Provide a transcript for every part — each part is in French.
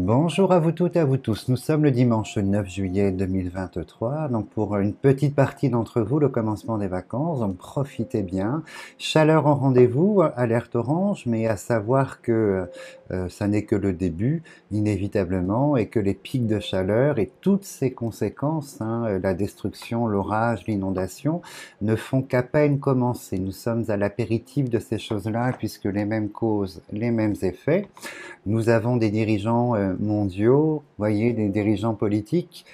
Bonjour à vous toutes et à vous tous. Nous sommes le dimanche 9 juillet 2023. Donc pour une petite partie d'entre vous, le commencement des vacances. Donc profitez bien. Chaleur en rendez-vous, alerte orange, mais à savoir que ça n'est que le début, inévitablement, et que les pics de chaleur et toutes ces conséquences, la destruction, l'orage, l'inondation, ne font qu'à peine commencer. Nous sommes à l'apéritif de ces choses-là, puisque les mêmes causes, les mêmes effets. Nous avons des dirigeants mondiaux, voyez, des dirigeants politiques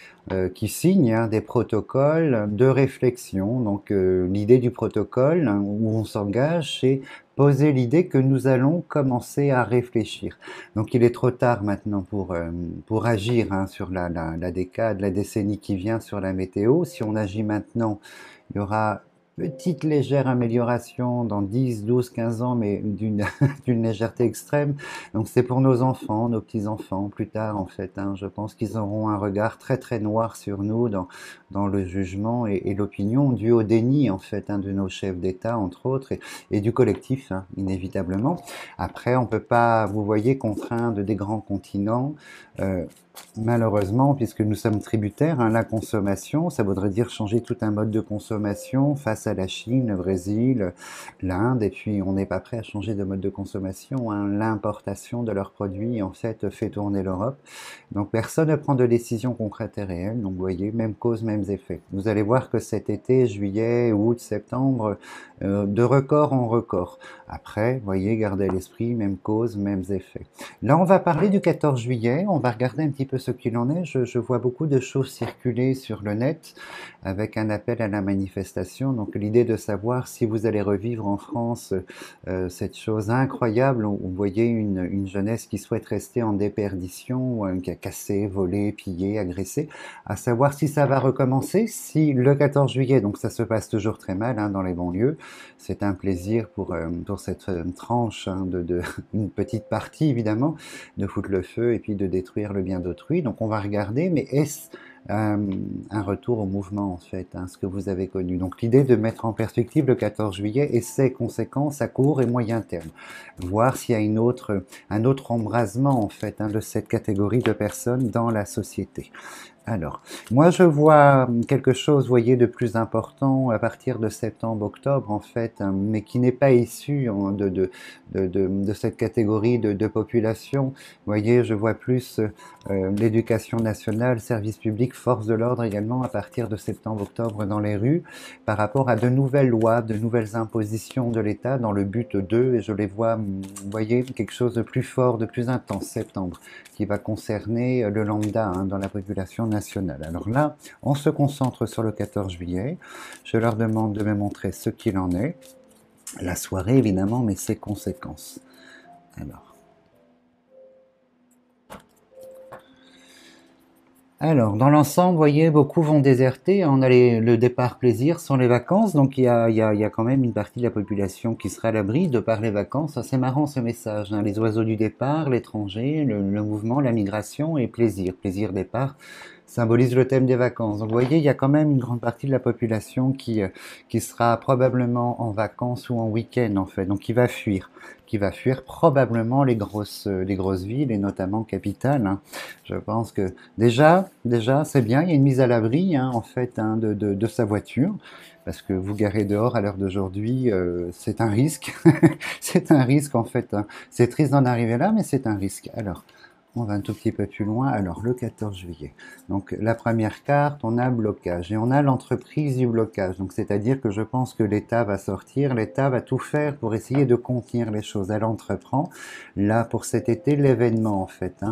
qui signent des protocoles de réflexion. Donc l'idée du protocole où on s'engage, c'est poser l'idée que nous allons commencer à réfléchir. Donc il est trop tard maintenant pour agir sur la décade, la décennie qui vient sur la météo. Si on agit maintenant, il y aura petite légère amélioration dans 10, 12, 15 ans, mais d'une d'une légèreté extrême. Donc c'est pour nos enfants, nos petits-enfants, plus tard en fait. Je pense qu'ils auront un regard très très noir sur nous dans le jugement et l'opinion dû au déni en fait de nos chefs d'État entre autres et du collectif inévitablement. Après on peut pas, vous voyez, contraindre des grands continents. Euh, Malheureusement, puisque nous sommes tributaires, la consommation, ça voudrait dire changer tout un mode de consommation face à la Chine, le Brésil, l'Inde, et puis on n'est pas prêt à changer de mode de consommation. L'importation de leurs produits, en fait, fait tourner l'Europe. Donc personne ne prend de décision concrète et réelle. Donc vous voyez, même cause, mêmes effets. Vous allez voir que cet été, juillet, août, septembre, de record en record. Après, vous voyez, gardez à l'esprit, même cause, mêmes effets. Là, on va parler du 14 juillet, on va regarder un petit peu ce qu'il en est. Je vois beaucoup de choses circuler sur le net avec un appel à la manifestation. Donc l'idée de savoir si vous allez revivre en France cette chose incroyable où vous voyez une jeunesse qui souhaite rester en déperdition, qui a cassé, volé, pillé, agressé, à savoir si ça va recommencer, si le 14 juillet, donc ça se passe toujours très mal dans les banlieues, c'est un plaisir pour cette tranche une petite partie évidemment, de foutre le feu et puis de détruire le bien d'autrui. Donc on va regarder, mais est-ce un retour au mouvement en fait, ce que vous avez connu. Donc l'idée de mettre en perspective le 14 juillet et ses conséquences à court et moyen terme. Voir s'il y a un autre embrasement en fait de cette catégorie de personnes dans la société. Alors, moi je vois quelque chose, vous voyez, de plus important à partir de septembre-octobre en fait, mais qui n'est pas issu de cette catégorie de population. Vous voyez, je vois plus l'éducation nationale, service public, force de l'ordre également à partir de septembre-octobre dans les rues, par rapport à de nouvelles lois, de nouvelles impositions de l'État dans le but d'eux, et je les vois, vous voyez, quelque chose de plus fort, de plus intense, septembre, qui va concerner le lambda dans la population nationale. Alors là, on se concentre sur le 14 juillet. Je leur demande de me montrer ce qu'il en est. La soirée, évidemment, mais ses conséquences. Alors, dans l'ensemble, vous voyez, beaucoup vont déserter. On a le départ plaisir sans les vacances, donc il y a quand même une partie de la population qui sera à l'abri de par les vacances. C'est marrant ce message, les oiseaux du départ, l'étranger, le mouvement, la migration et plaisir. Plaisir départ symbolise le thème des vacances. Donc vous voyez, il y a quand même une grande partie de la population qui sera probablement en vacances ou en week-end en fait, donc qui va fuir probablement les grosses villes et notamment capitales. Je pense que déjà, c'est bien, il y a une mise à l'abri en fait de sa voiture. Parce que vous garer dehors à l'heure d'aujourd'hui, c'est un risque. C'est un risque en fait. C'est triste d'en arriver là, mais c'est un risque. Alors, on va un tout petit peu plus loin. Alors, le 14 juillet. Donc, la première carte, on a blocage. Et on a l'entreprise du blocage. Donc, c'est-à-dire que je pense que l'État va sortir. L'État va tout faire pour essayer de contenir les choses. Elle entreprend, là, pour cet été, l'événement, en fait.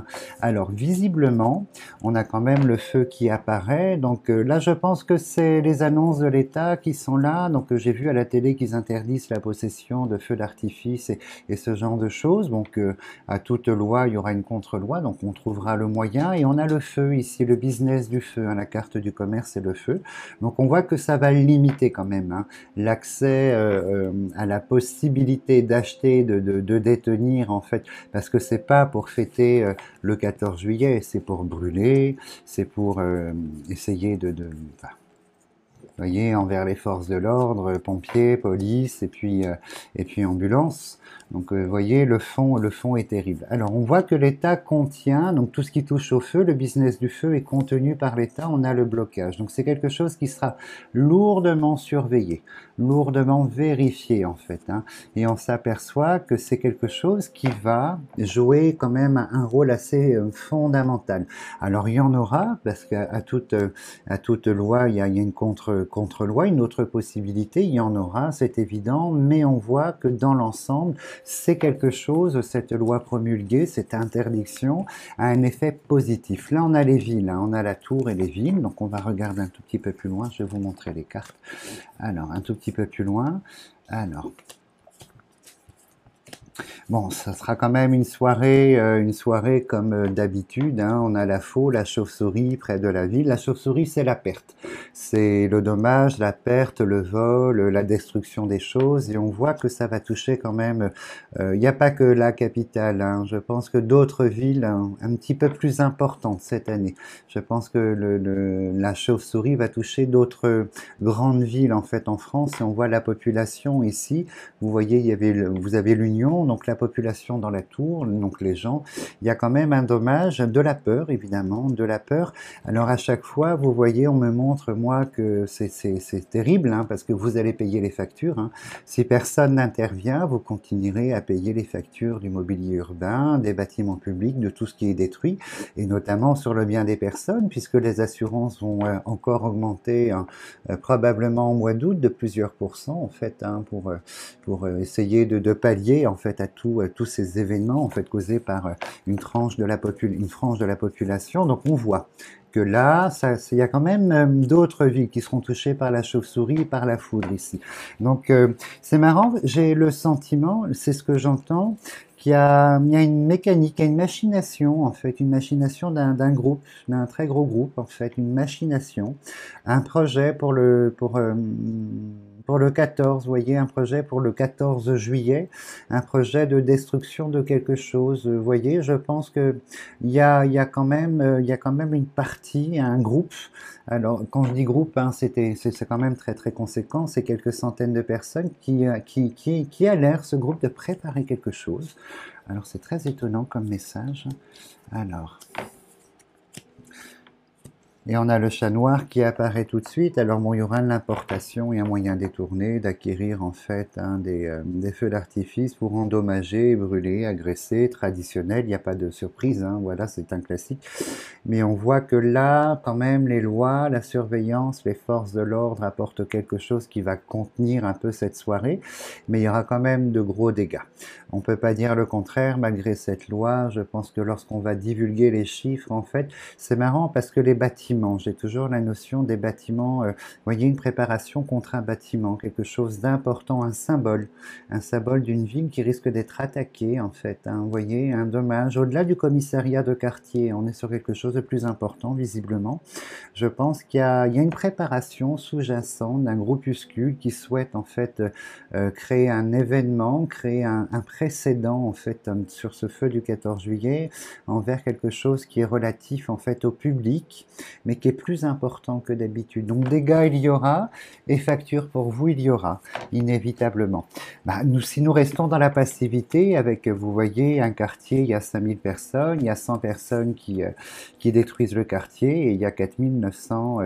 Alors, visiblement, on a quand même le feu qui apparaît. Donc, là, je pense que c'est les annonces de l'État qui sont là. Donc, j'ai vu à la télé qu'ils interdisent la possession de feux d'artifice et ce genre de choses. Donc, à toute loi, il y aura une contre-loi, donc on trouvera le moyen. Et on a le feu ici, le business du feu, la carte du commerce et le feu. Donc on voit que ça va limiter quand même l'accès à la possibilité d'acheter, de détenir en fait, parce que c'est pas pour fêter le 14 juillet, c'est pour brûler, c'est pour essayer enfin, voyez, envers les forces de l'ordre, pompiers, police et puis ambulance. Donc, vous voyez, le fond est terrible. Alors, on voit que l'État contient, donc tout ce qui touche au feu, le business du feu est contenu par l'État, on a le blocage. Donc, c'est quelque chose qui sera lourdement surveillé, lourdement vérifié, en fait, hein. Et on s'aperçoit que c'est quelque chose qui va jouer quand même un rôle assez fondamental. Alors, il y en aura, parce qu'à toute loi, il y a une contre-loi, une autre possibilité, il y en aura, c'est évident, mais on voit que dans l'ensemble, c'est quelque chose, cette loi promulguée, cette interdiction, a un effet positif. Là, on a les villes, hein, on a la tour et les villes, donc on va regarder un tout petit peu plus loin, je vais vous montrer les cartes. Alors, un tout petit peu plus loin, alors... Bon, ça sera quand même une soirée comme d'habitude, hein. On a la faux, la chauve-souris près de la ville. La chauve-souris, c'est la perte. C'est le dommage, la perte, le vol, la destruction des choses. Et on voit que ça va toucher quand même... Il n'y a pas que la capitale, hein. Je pense que d'autres villes un petit peu plus importantes cette année. Je pense que la chauve-souris va toucher d'autres grandes villes en fait en France. Et on voit la population ici. Vous voyez, vous avez l'Union, donc la population dans la tour, donc les gens. Il y a quand même un dommage, de la peur évidemment, de la peur. Alors à chaque fois, vous voyez, on me montre moi que c'est terrible, hein, parce que vous allez payer les factures, hein. Si personne n'intervient, vous continuerez à payer les factures du mobilier urbain, des bâtiments publics, de tout ce qui est détruit, et notamment sur le bien des personnes, puisque les assurances vont encore augmenter, hein, probablement au mois d'août de plusieurs pourcents en fait, hein, pour essayer de pallier en fait à tous ces événements en fait causés par une frange de la population. Donc on voit que là, il y a quand même d'autres villes qui seront touchées par la chauve-souris et par la foudre ici. Donc c'est marrant, j'ai le sentiment, c'est ce que j'entends, il y a une mécanique, il y a une machination en fait, une machination d'un groupe, d'un très gros groupe en fait, une machination, un projet pour le 14, vous voyez, un projet pour le 14 juillet, un projet de destruction de quelque chose. Vous voyez, je pense que il y a quand même, il y a quand même une partie, un groupe. Alors, quand je dis groupe, hein, c'est quand même très très conséquent. C'est quelques centaines de personnes qui a l'air, ce groupe, de préparer quelque chose. Alors, c'est très étonnant comme message. Alors. Et on a le chat noir qui apparaît tout de suite. Alors bon, il y aura de l'importation et un moyen détourné d'acquérir en fait des feux d'artifice pour endommager, brûler, agresser, traditionnel. Il n'y a pas de surprise, hein, voilà, c'est un classique. Mais on voit que là, quand même, les lois, la surveillance, les forces de l'ordre apportent quelque chose qui va contenir un peu cette soirée. Mais il y aura quand même de gros dégâts. On ne peut pas dire le contraire malgré cette loi. Je pense que lorsqu'on va divulguer les chiffres, en fait, c'est marrant parce que les bâtiments, j'ai toujours la notion des bâtiments, vous voyez, une préparation contre un bâtiment, quelque chose d'important, un symbole d'une ville qui risque d'être attaquée, en fait, hein, vous voyez, un dommage. Au-delà du commissariat de quartier, on est sur quelque chose de plus important, visiblement. Je pense qu'il y a une préparation sous-jacente d'un groupuscule qui souhaite, en fait, créer un événement, créer un précédent, en fait, sur ce feu du 14 juillet, envers quelque chose qui est relatif, en fait, au public, mais qui est plus important que d'habitude. Donc dégâts il y aura, et facture pour vous il y aura, inévitablement. Bah, si nous restons dans la passivité, avec, vous voyez, un quartier, il y a 5000 personnes, il y a 100 personnes qui détruisent le quartier, et il y a 4900,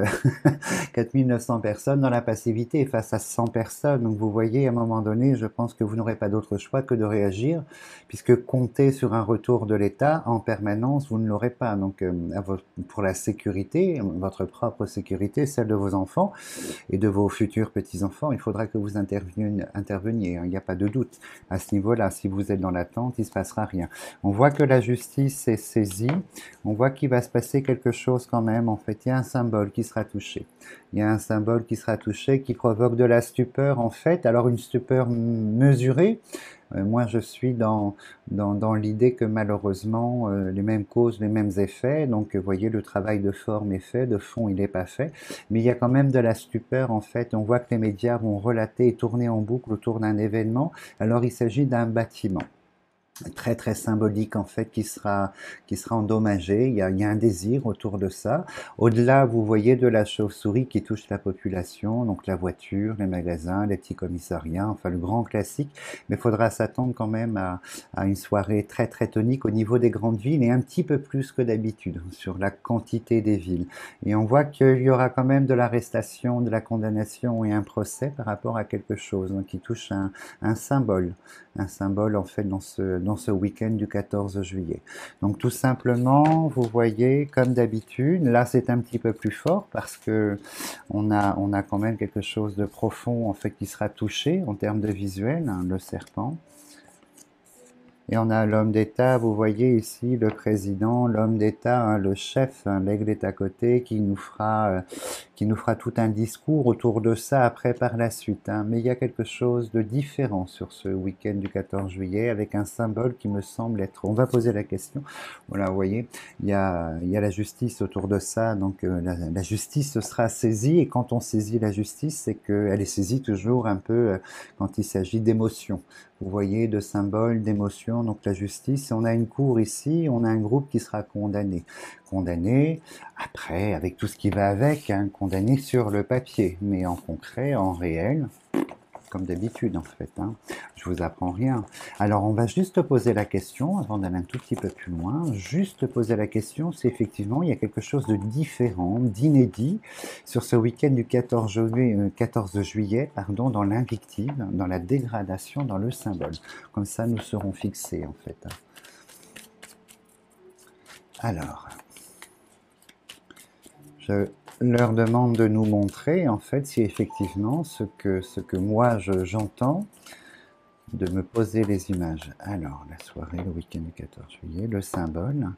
4900 personnes dans la passivité face à 100 personnes. Donc vous voyez, à un moment donné, je pense que vous n'aurez pas d'autre choix que de réagir, puisque compter sur un retour de l'État en permanence, vous ne l'aurez pas. Donc pour la sécurité, votre propre sécurité, celle de vos enfants et de vos futurs petits-enfants, il faudra que vous interveniez, hein, il n'y a pas de doute à ce niveau-là. Si vous êtes dans l'attente, il ne se passera rien. On voit que la justice est saisie, on voit qu'il va se passer quelque chose quand même. En fait, il y a un symbole qui sera touché. Il y a un symbole qui sera touché, qui provoque de la stupeur, en fait. Alors, une stupeur mesurée. Moi, je suis dans l'idée que malheureusement, les mêmes causes, les mêmes effets. Donc, vous voyez, le travail de forme est fait, de fond, il n'est pas fait. Mais il y a quand même de la stupeur, en fait. On voit que les médias vont relater et tourner en boucle autour d'un événement. Alors, il s'agit d'un bâtiment. très très symbolique en fait qui sera endommagé. Il y a un désir autour de ça. Au-delà, vous voyez de la chauve-souris qui touche la population, donc la voiture, les magasins, les petits commissariats, enfin le grand classique. Mais il faudra s'attendre quand même à une soirée très très tonique au niveau des grandes villes et un petit peu plus que d'habitude sur la quantité des villes. Et on voit qu'il y aura quand même de l'arrestation, de la condamnation et un procès par rapport à quelque chose hein, qui touche un symbole un symbole en fait dans ce week-end du 14 juillet. Donc tout simplement, vous voyez, comme d'habitude, là c'est un petit peu plus fort parce que on a quand même quelque chose de profond en fait qui sera touché en termes de visuel, hein, le serpent. Et on a l'homme d'État, vous voyez ici le président, l'homme d'État, hein, le chef, hein, l'aigle est à côté, qui nous fera tout un discours autour de ça après par la suite. Hein. Mais il y a quelque chose de différent sur ce week-end du 14 juillet avec un symbole qui me semble être... On va poser la question. Voilà, vous voyez, il y a la justice autour de ça, donc la justice sera saisie et quand on saisit la justice, c'est qu'elle est saisie toujours un peu quand il s'agit d'émotions. Vous voyez, de symboles, d'émotions, donc la justice. On a une cour ici, on a un groupe qui sera condamné. Condamné, après, avec tout ce qui va avec, hein, condamné sur le papier, mais en concret, en réel, comme d'habitude en fait. Hein. Je vous apprends rien. Alors on va juste poser la question, avant d'aller un tout petit peu plus loin, juste poser la question si effectivement il y a quelque chose de différent, d'inédit sur ce week-end du 14 juillet pardon, dans l'invective, dans la dégradation, dans le symbole. Comme ça nous serons fixés en fait. Alors, je leur demande de nous montrer en fait si effectivement ce que moi j'entends, de me poser les images. Alors, la soirée, le week-end du 14 juillet, le symbole.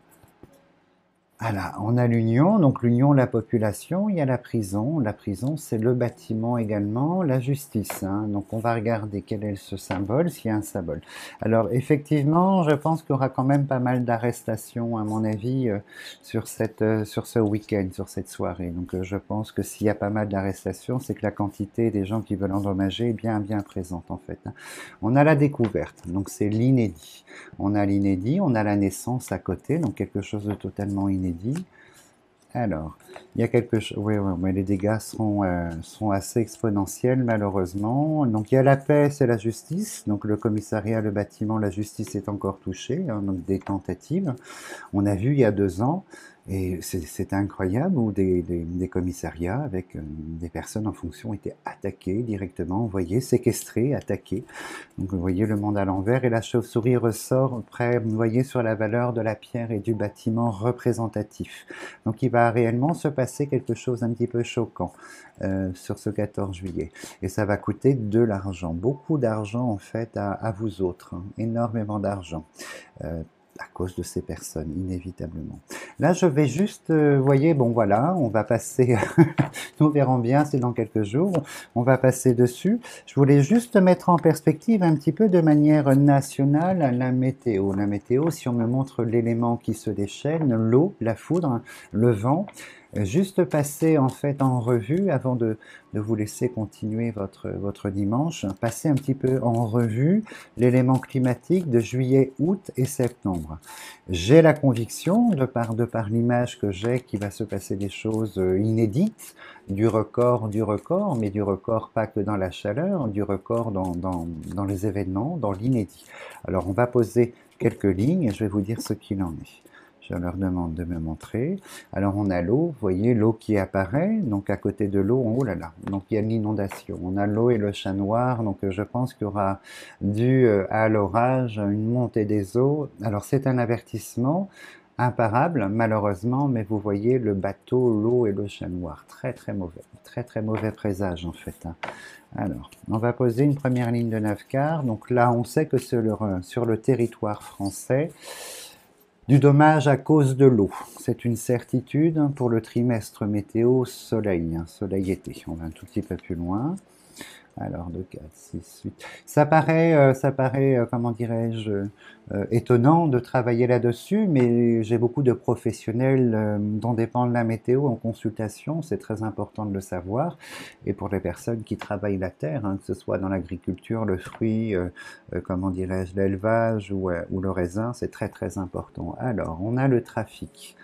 Voilà, on a l'union, donc l'union, la population, il y a la prison. La prison, c'est le bâtiment également, la justice. Hein. Donc on va regarder quel est ce symbole, s'il y a un symbole. Alors effectivement, je pense qu'il y aura quand même pas mal d'arrestations, à mon avis, sur ce week-end, sur cette soirée. Donc je pense que s'il y a pas mal d'arrestations, c'est que la quantité des gens qui veulent endommager est bien, bien présente en fait. Hein. On a la découverte, donc c'est l'inédit. On a l'inédit, on a la naissance à côté, donc quelque chose de totalement inédit. Alors, il y a quelque chose... Oui, oui, mais les dégâts sont assez exponentiels, malheureusement. Donc, il y a la paix, c'est la justice. Donc, le commissariat, le bâtiment, la justice est encore touchée. Hein, donc, des tentatives. On a vu il y a 2 ans, et c'est incroyable, où des commissariats avec des personnes en fonction étaient attaquées directement, vous voyez, séquestrées, attaquées. Donc vous voyez le monde à l'envers et la chauve-souris ressort près, vous voyez, sur la valeur de la pierre et du bâtiment représentatif. Donc il va réellement se passer quelque chose un petit peu choquant sur ce 14 juillet. Et ça va coûter de l'argent, beaucoup d'argent en fait à vous autres, hein, énormément d'argent. À cause de ces personnes, inévitablement. Là, je vais juste, voyez, bon voilà, on va passer, nous verrons bien, c'est dans quelques jours, on va passer dessus. Je voulais juste mettre en perspective un petit peu de manière nationale la météo. La météo, si on me montre l'élément qui se déchaîne, l'eau, la foudre, le vent, juste passer en fait en revue avant de vous laisser continuer votre dimanche, passer un petit peu en revue l'élément climatique de juillet, août et septembre. J'ai la conviction, de par l'image que j'ai, qu'il va se passer des choses inédites, du record, mais du record pas que dans la chaleur, du record dans les événements, dans l'inédit. Alors on va poser quelques lignes et je vais vous dire ce qu'il en est. Je leur demande de me montrer. Alors on a l'eau, vous voyez l'eau qui apparaît, donc à côté de l'eau, oh là là, donc il y a l'inondation. On a l'eau et le chat noir, donc je pense qu'il y aura dû à l'orage une montée des eaux. Alors c'est un avertissement imparable malheureusement, mais vous voyez le bateau, l'eau et le chat noir, très très mauvais présage en fait. Hein. Alors, on va poser une première ligne de 9 quarts, donc là on sait que sur le territoire français, du dommage à cause de l'eau. C'est une certitude pour le trimestre météo soleil, hein, soleil-été. On va un tout petit peu plus loin. Alors, 2, 4, 6, 8. Ça paraît, comment dirais-je, étonnant de travailler là-dessus, mais j'ai beaucoup de professionnels dont dépend la météo en consultation. C'est très important de le savoir. Et pour les personnes qui travaillent la terre, hein, que ce soit dans l'agriculture, le fruit, comment dirais-je, l'élevage ou le raisin, c'est très très important. Alors, on a le trafic.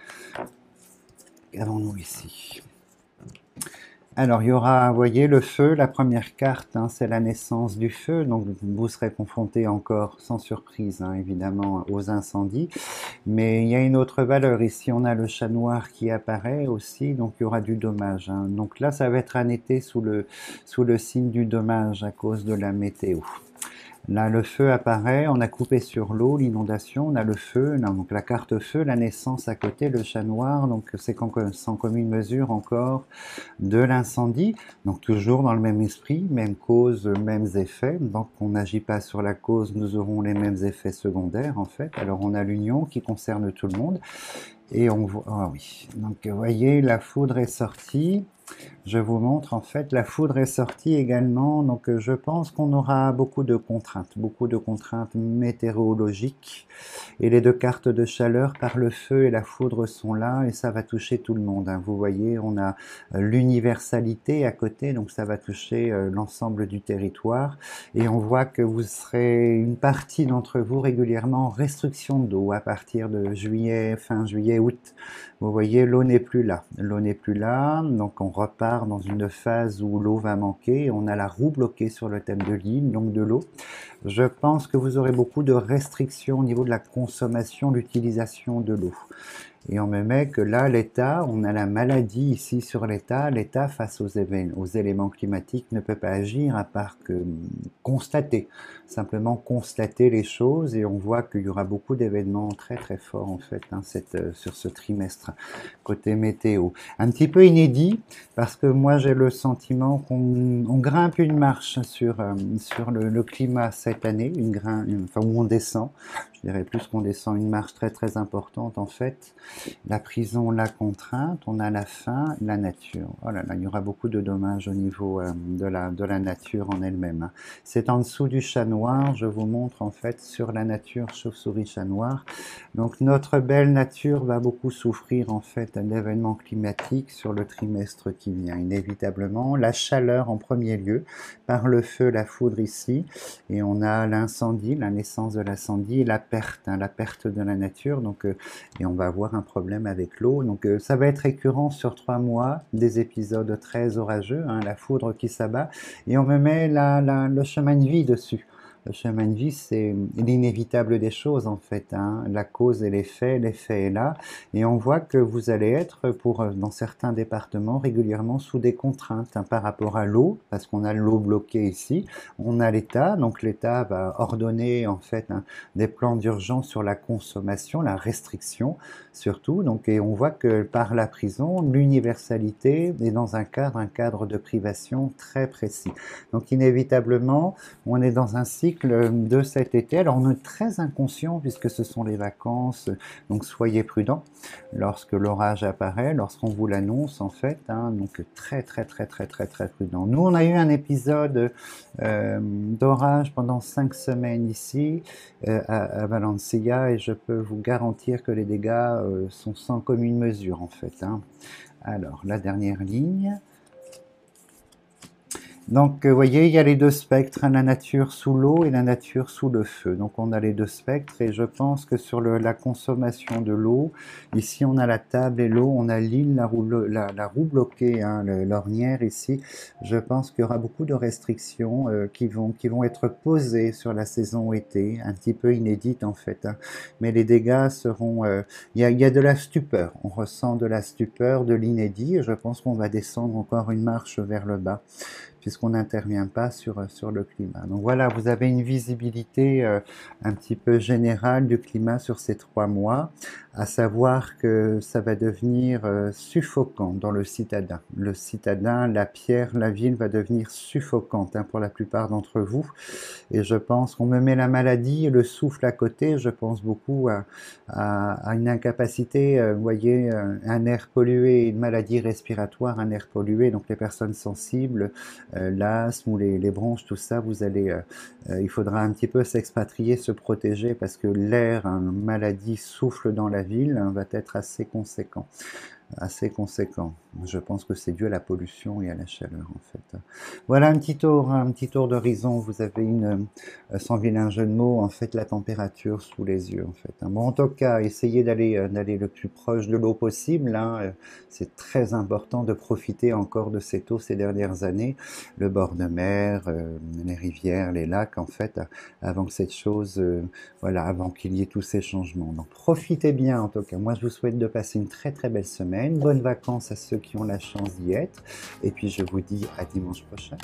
Qu'avons-nous ici? Alors, il y aura, vous voyez, le feu, la première carte, hein, c'est la naissance du feu, donc vous serez confronté encore, sans surprise, hein, évidemment, aux incendies. Mais il y a une autre valeur, ici on a le chat noir qui apparaît aussi, donc il y aura du dommage, hein. Donc là, ça va être un été sous le signe du dommage à cause de la météo. Là, le feu apparaît, on a coupé sur l'eau, l'inondation, on a le feu, là, donc la carte feu, la naissance à côté, le chat noir, donc c'est sans commune mesure encore de l'incendie, donc toujours dans le même esprit, même cause, mêmes effets, donc on n'agit pas sur la cause, nous aurons les mêmes effets secondaires en fait, alors on a l'union qui concerne tout le monde, et on voit, ah oui, donc vous voyez, la foudre est sortie. Je vous montre en fait, la foudre est sortie également, donc je pense qu'on aura beaucoup de contraintes météorologiques, et les deux cartes de chaleur par le feu et la foudre sont là, et ça va toucher tout le monde, hein. Vous voyez, on a l'universalité à côté, donc ça va toucher l'ensemble du territoire, et on voit que vous serez, une partie d'entre vous, régulièrement en restriction d'eau à partir de juillet, fin juillet, août. Vous voyez, l'eau n'est plus là. L'eau n'est plus là, donc on repart dans une phase où l'eau va manquer. On a la roue bloquée sur le thème de l'île, donc de l'eau. Je pense que vous aurez beaucoup de restrictions au niveau de la consommation, l'utilisation de l'eau. Et on me met que là, l'État, on a la maladie ici sur l'État. L'État, face aux éléments climatiques, ne peut pas agir à part que constater, simplement constater les choses. Et on voit qu'il y aura beaucoup d'événements très très forts en fait, hein, sur ce trimestre côté météo. Un petit peu inédit parce que moi j'ai le sentiment qu'on grimpe une marche sur le climat cette année, enfin où on descend. Je dirais plus qu'on descend une marche très très importante en fait. La prison, la contrainte, on a la faim, la nature. Oh là là, il y aura beaucoup de dommages au niveau de la nature en elle-même, hein. C'est en dessous du chat noir, je vous montre en fait sur la nature chauve-souris chat noir. Donc notre belle nature va beaucoup souffrir en fait d'événements climatiques sur le trimestre qui vient, inévitablement. La chaleur en premier lieu, par le feu, la foudre ici, et on a l'incendie, la naissance de l'incendie, et la perte de la nature, donc, et on va avoir un problème avec l'eau. Donc ça va être récurrent sur 3 mois, des épisodes très orageux, hein, la foudre qui s'abat, et on me met le chemin de vie dessus. Le chemin de vie, c'est l'inévitable des choses en fait, hein. La cause et l'effet est là, et on voit que vous allez être, dans certains départements, régulièrement sous des contraintes, hein, par rapport à l'eau, parce qu'on a l'eau bloquée ici, on a l'État, donc l'État va ordonner en fait, hein, des plans d'urgence sur la consommation, la restriction surtout, donc, et on voit que par la prison, l'universalité est dans un cadre de privation très précis. Donc inévitablement, on est dans un cycle de cet été. Alors on est très inconscient puisque ce sont les vacances, donc soyez prudents lorsque l'orage apparaît, lorsqu'on vous l'annonce en fait, hein, donc très très très très très très prudent. Nous on a eu un épisode d'orage pendant 5 semaines ici à Valencia, et je peux vous garantir que les dégâts sont sans commune mesure en fait, hein. Alors la dernière ligne. Donc, vous voyez, il y a les deux spectres, hein, la nature sous l'eau et la nature sous le feu. Donc, on a les deux spectres, et je pense que sur la consommation de l'eau, ici, on a la table et l'eau, on a l'île, la roue bloquée, hein, l'ornière ici. Je pense qu'il y aura beaucoup de restrictions qui vont être posées sur la saison été, un petit peu inédite en fait, hein. Mais les dégâts seront... il y a de la stupeur, on ressent de la stupeur, de l'inédit, et je pense qu'on va descendre encore une marche vers le bas, puisqu'on n'intervient pas sur le climat. Donc voilà, vous avez une visibilité un petit peu générale du climat sur ces 3 mois, à savoir que ça va devenir suffocant dans le citadin. Le citadin, la pierre, la ville va devenir suffocante, hein, pour la plupart d'entre vous, et je pense qu'on me met la maladie et le souffle à côté, je pense beaucoup à une incapacité, vous voyez, un air pollué, une maladie respiratoire, un air pollué, donc les personnes sensibles, l'asthme ou les bronches, tout ça, il faudra un petit peu s'expatrier, se protéger parce que l'air, une maladie souffle dans la ville, hein, va être assez conséquent. Assez conséquent. Je pense que c'est dû à la pollution et à la chaleur en fait. Voilà un petit tour d'horizon. Vous avez sans vilain jeu de mots, en fait la température sous les yeux en fait. Bon, en tout cas, essayez d'aller le plus proche de l'eau possible. Hein. C'est très important de profiter encore de cette eau ces dernières années, le bord de mer, les rivières, les lacs en fait, avant que cette chose, voilà, avant qu'il y ait tous ces changements. Donc profitez bien en tout cas. Moi, je vous souhaite de passer une très très belle semaine. Bonnes vacances à ceux qui ont la chance d'y être. Et puis je vous dis à dimanche prochain.